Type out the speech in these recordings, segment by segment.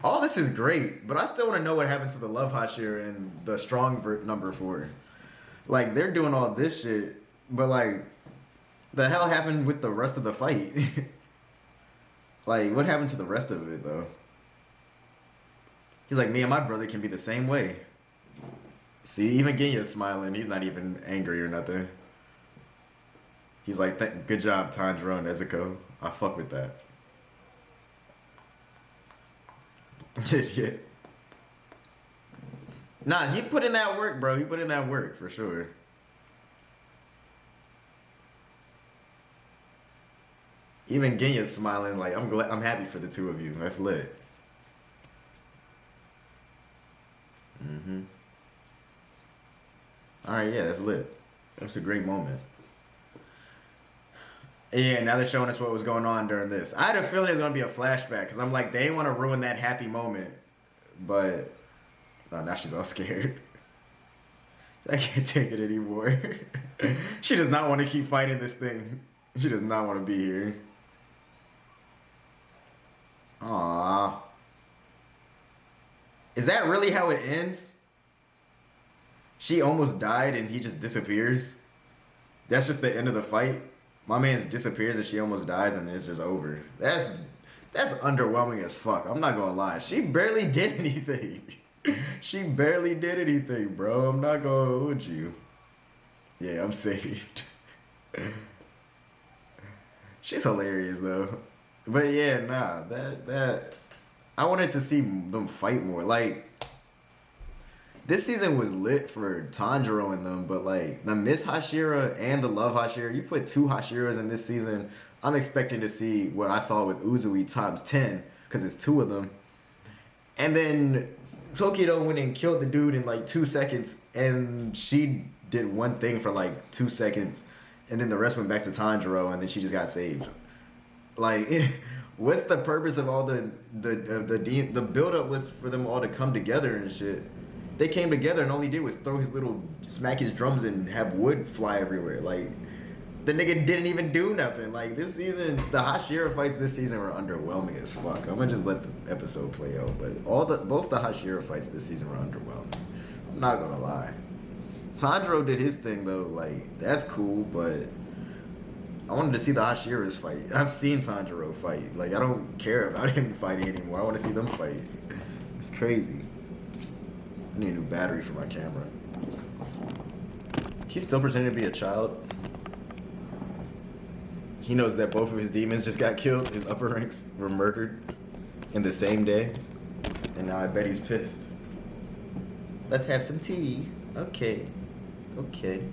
All this is great, but I still want to know what happened to the Love Hashira and the strong number 4. Like, they're doing all this shit, but like, the hell happened with the rest of the fight? Like, what happened to the rest of it, though? He's like, me and my brother can be the same way. See, even Genya's smiling. He's not even angry or nothing. He's like, good job, Tanjiro and Nezuko. I fuck with that. Yeah. Nah, he put in that work, bro. He put in that work, for sure. Even Genya's smiling like, I'm happy for the two of you. That's lit. Mm-hmm. Alright, yeah, that's lit. That's a great moment. Yeah, now they're showing us what was going on during this. I had a feeling it was going to be a flashback, because I'm like, they didn't want to ruin that happy moment. But, oh, now she's all scared. I can't take it anymore. She does not want to keep fighting this thing. She does not want to be here. Aww. Is that really how it ends? She almost died and he just disappears? That's just the end of the fight? My man disappears and she almost dies and it's just over. That's underwhelming as fuck. I'm not gonna lie. She barely did anything. She barely did anything, bro. I'm not gonna hold you. Yeah, I'm saved. She's hilarious though. But yeah, nah, that I wanted to see them fight more. Like, this season was lit for Tanjiro and them, but like the Miss Hashira and the Love Hashira, you put 2 Hashiras in this season. I'm expecting to see what I saw with Uzui times 10, because it's 2 of them. And then Tokido went and killed the dude in like 2 seconds, and she did one thing for like 2 seconds, and then the rest went back to Tanjiro, and then she just got saved. Like, what's the purpose of all the build up was for them all to come together and shit. They came together and all he did was smack his drums and have wood fly everywhere. Like, the nigga didn't even do nothing. Like, this season, the Hashira fights this season were underwhelming as fuck. I'm gonna just let the episode play out, but both the Hashira fights this season were underwhelming. I'm not gonna lie. Tanjiro did his thing though. Like, that's cool, but I wanted to see the Hashiras fight. I've seen Tanjiro fight. Like, I don't care about him fighting anymore. I want to see them fight. It's crazy. I need a new battery for my camera. He's still pretending to be a child. He knows that both of his demons just got killed. His upper ranks were murdered in the same day. And now I bet he's pissed. Let's have some tea. Okay. Okay.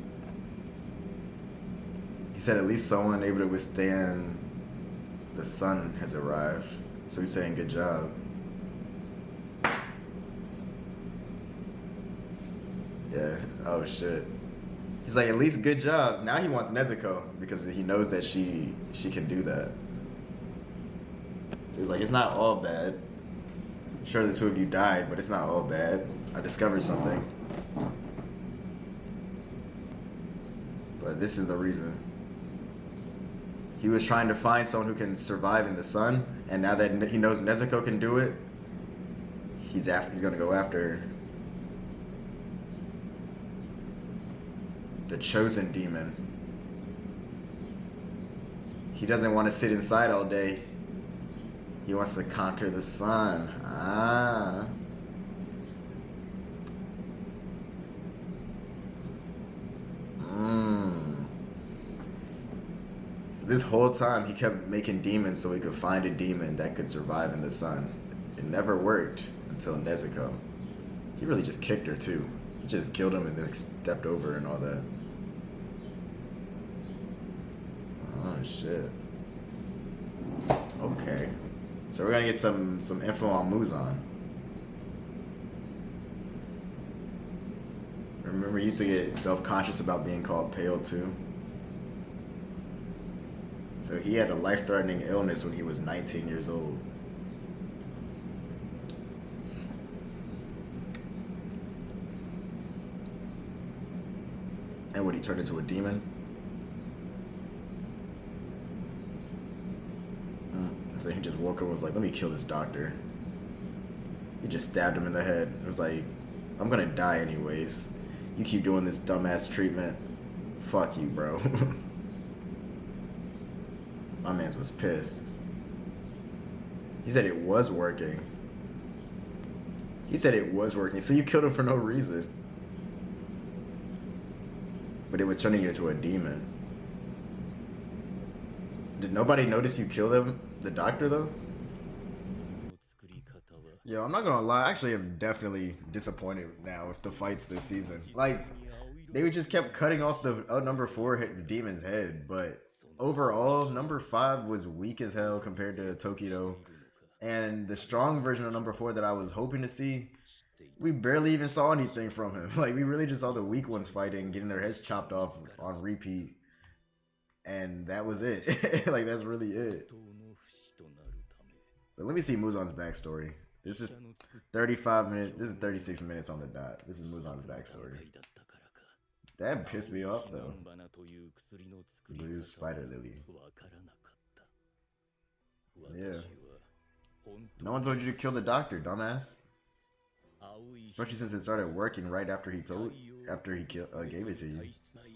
He said at least someone able to withstand the sun has arrived. So he's saying good job. Yeah, oh shit. He's like, at least good job. Now he wants Nezuko because he knows that she can do that. So he's like, it's not all bad. Sure, the 2 of you died, but it's not all bad. I discovered something. But this is the reason. He was trying to find someone who can survive in the sun, and now that he knows Nezuko can do it, he's gonna go after the chosen demon. He doesn't want to sit inside all day. He wants to conquer the sun. Ah. So this whole time he kept making demons so he could find a demon that could survive in the sun. It never worked until Nezuko. He really just kicked her too. He just killed him and then stepped over and all that. Oh shit. Okay. So we're gonna get some info on Muzan. Remember, he used to get self-conscious about being called pale too. So he had a life-threatening illness when he was 19 years old. And when he turned into a demon? So he just woke up and was like, let me kill this doctor. He just stabbed him in the head. It was like, I'm gonna die anyways. You keep doing this dumbass treatment. Fuck you, bro. My man's was pissed. He said it was working. He said it was working, so you killed him for no reason. But it was turning you into a demon. Did nobody notice you killed him? The doctor, though? Yo, I'm not gonna lie, I actually am definitely disappointed now with the fights this season. Like, they just kept cutting off the number 4 demon's head, but overall, number 5 was weak as hell compared to Tokido. And the strong version of number 4 that I was hoping to see, we barely even saw anything from him. Like, we really just saw the weak ones fighting, getting their heads chopped off on repeat. And that was it. Like, that's really it. But let me see Muzan's backstory. This is 35 minutes. This is 36 minutes on the dot. This is Muzan's backstory. That pissed me off, though. Blue spider lily. Yeah. No one told you to kill the doctor, dumbass. Especially since it started working right after he gave it to you.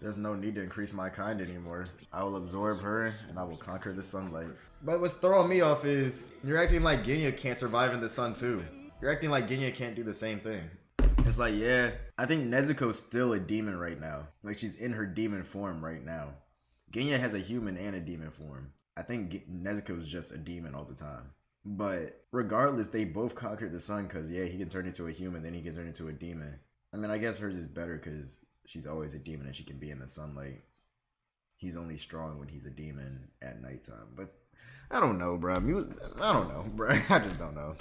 There's no need to increase my kind anymore. I will absorb her and I will conquer the sunlight. But what's throwing me off is you're acting like Genya can't survive in the sun too. You're acting like Genya can't do the same thing. It's like, yeah, I think Nezuko's still a demon right now. Like, she's in her demon form right now. Genya has a human and a demon form. I think Nezuko's just a demon all the time. But regardless, they both conquered the sun because, yeah, he can turn into a human, then he can turn into a demon. I mean, I guess hers is better because she's always a demon and she can be in the sunlight. He's only strong when he's a demon at nighttime. But I don't know, bro. I don't know, bro. I just don't know.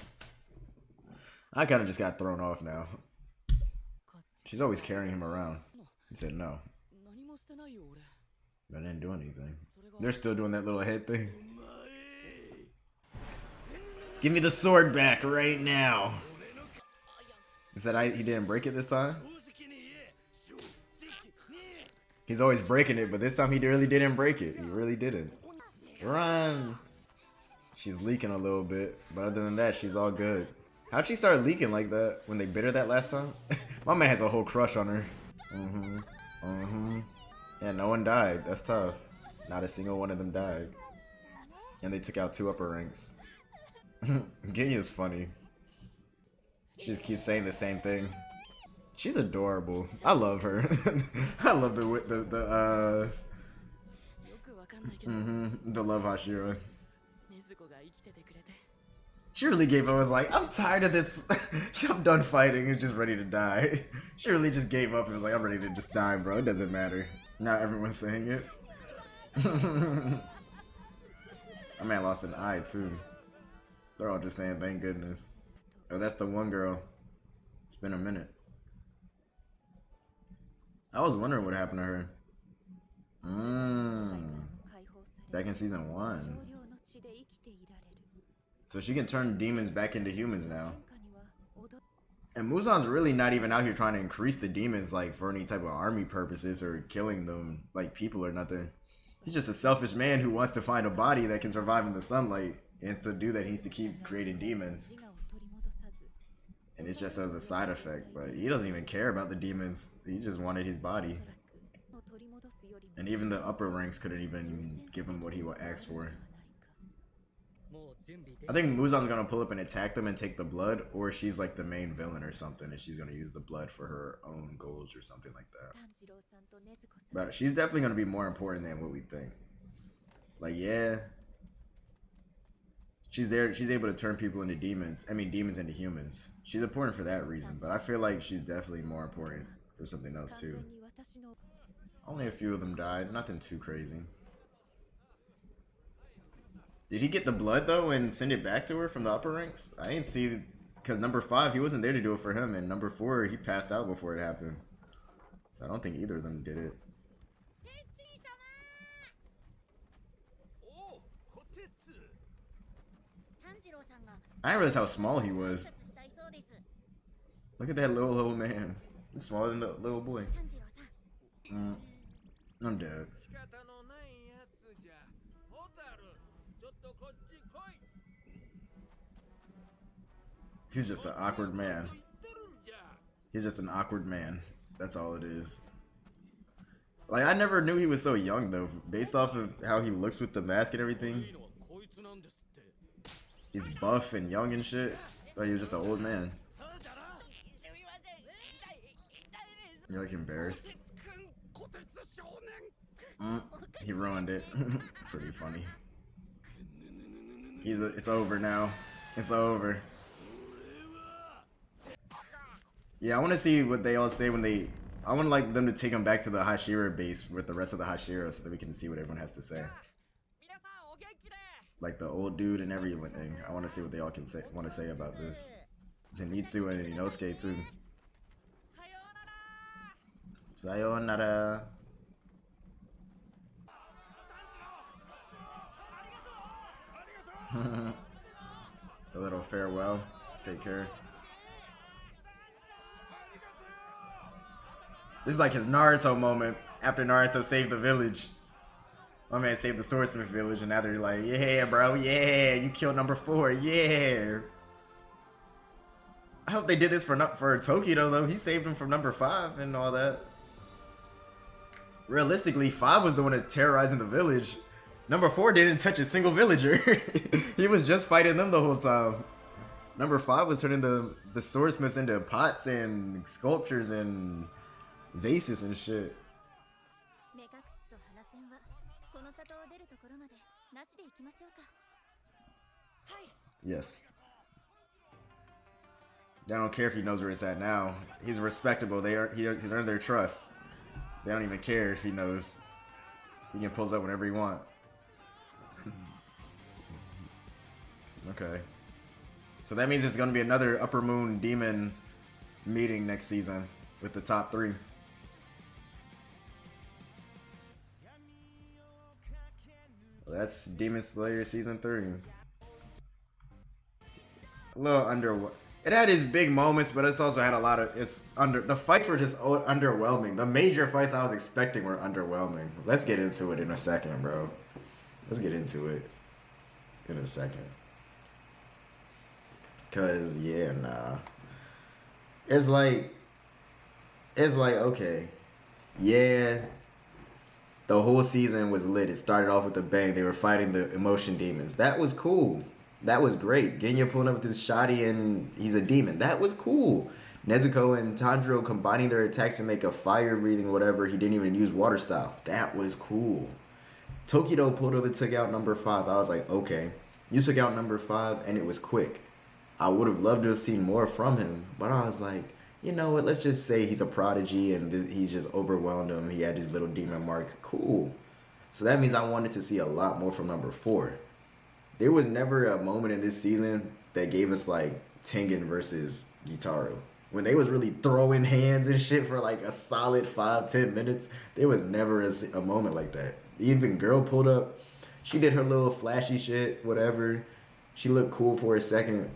I kind of just got thrown off now. She's always carrying him around. He said no. I didn't do anything. They're still doing that little head thing. Give me the sword back right now. He said he didn't break it this time? He's always breaking it, but this time he really didn't break it. He really didn't. Run! She's leaking a little bit, but other than that, she's all good. How'd she start leaking like that when they bit her that last time? My man has a whole crush on her. Yeah, no one died. That's tough. Not a single one of them died. And they took out 2 upper ranks. Genya's funny. She just keeps saying the same thing. She's adorable. I love her. I love the love Hashira. She really gave up. Was like, I'm tired of this. I'm done fighting and just ready to die. She really just gave up and was like, I'm ready to just die, bro. It doesn't matter. Now everyone's saying it. My man lost an eye too. They're all just saying thank goodness. Oh, that's the one girl. It's been a minute. I was wondering what happened to her. Back in season 1. So she can turn demons back into humans now. And Muzan's really not even out here trying to increase the demons like for any type of army purposes or killing them like people or nothing. He's just a selfish man who wants to find a body that can survive in the sunlight. And to do that, he needs to keep creating demons. And it's just as a side effect. But he doesn't even care about the demons. He just wanted his body. And even the upper ranks couldn't even give him what he asked for. I think Muzan's gonna pull up and attack them and take the blood, or she's like the main villain or something, and she's gonna use the blood for her own goals or something like that. But she's definitely gonna be more important than what we think. Like, yeah, she's there. She's able to turn people into demons. I mean, demons into humans. She's important for that reason, but I feel like she's definitely more important for something else too. Only a few of them died. Nothing too crazy. Did he get the blood though and send it back to her from the upper ranks? I didn't see, because number 5, he wasn't there to do it for him, and number 4, he passed out before it happened. So I don't think either of them did it. I didn't realize how small he was. Look at that little man. He's smaller than the little boy. I'm dead. He's just an awkward man. He's just an awkward man. That's all it is. Like, I never knew he was so young, though. Based off of how he looks with the mask and everything. He's buff and young and shit. But he was just an old man. You're like embarrassed. He ruined it. Pretty funny. It's over now. It's over. Yeah, I want to see what they all say when they... I want like them to take him back to the Hashira base with the rest of the Hashira so that we can see what everyone has to say. Like the old dude and everything. I want to see what they all can say. Want to say about this. Zenitsu and Inosuke too. Sayonara. A little farewell. Take care. This is like his Naruto moment after Naruto saved the village. My man saved the swordsmith village, and now they're like, yeah, bro, yeah, you killed number 4, yeah. I hope they did this for Tokido, though. He saved him from number 5 and all that. Realistically, 5 was the one that terrorizing the village. Number 4 didn't touch a single villager. He was just fighting them the whole time. Number 5 was turning the swordsmiths into pots and sculptures and vases and shit. Yes. They don't care if he knows where it's at now. He's respectable. He's earned their trust. They don't even care if he knows. He can pull up whenever he wants. Okay. So that means it's going to be another Upper Moon Demon meeting next season with the top 3. Well, that's Demon Slayer Season 3. A little it had its big moments, but it's also had a lot of the fights were just underwhelming. The major fights I was expecting were underwhelming. Let's get into it in a second, bro. Let's get into it in a second. Cause yeah, nah. It's like okay. Yeah. The whole season was lit. It started off with a bang. They were fighting the emotion demons. That was cool. That was great. Genya pulling up with his shoddy and he's a demon. That was cool. Nezuko and Tanjiro combining their attacks to make a fire breathing whatever. He didn't even use water style. That was cool. Tokido pulled up and took out number 5. I was like, okay. You took out number 5 and it was quick. I would have loved to have seen more from him. But I was like, you know what? Let's just say he's a prodigy and he's just overwhelmed him. He had his little demon marks. Cool. So that means I wanted to see a lot more from number 4. There was never a moment in this season that gave us like Tengen versus Gyutaro. When they was really throwing hands and shit for like a solid 5-10 minutes, there was never a moment like that. Even girl pulled up. She did her little flashy shit, whatever. She looked cool for a second,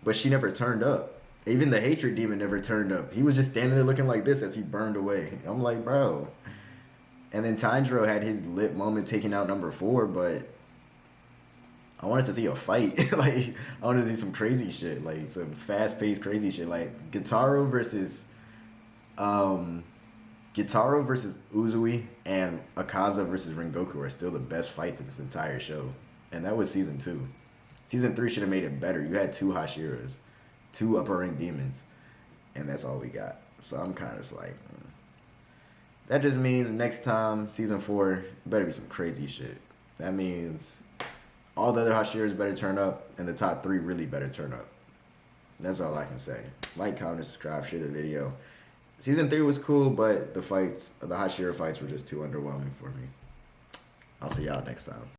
but she never turned up. Even the hatred demon never turned up. He was just standing there looking like this as he burned away. I'm like, bro. And then Tanjiro had his lit moment taking out number 4, but I wanted to see a fight. Like, I wanted to see some crazy shit. Like, some fast-paced crazy shit. Like, Gyutaro versus Uzui and Akaza versus Rengoku are still the best fights in this entire show. And that was season 2. Season 3 should have made it better. You had 2 Hashiras, 2 upper rank demons, and that's all we got. So I'm kind of just like, that just means next time, season 4, better be some crazy shit. That means all the other Hashiras better turn up, and the top 3 really better turn up. That's all I can say. Like, comment, subscribe, share the video. Season 3 was cool, but the Hashira fights were just too underwhelming for me. I'll see y'all next time.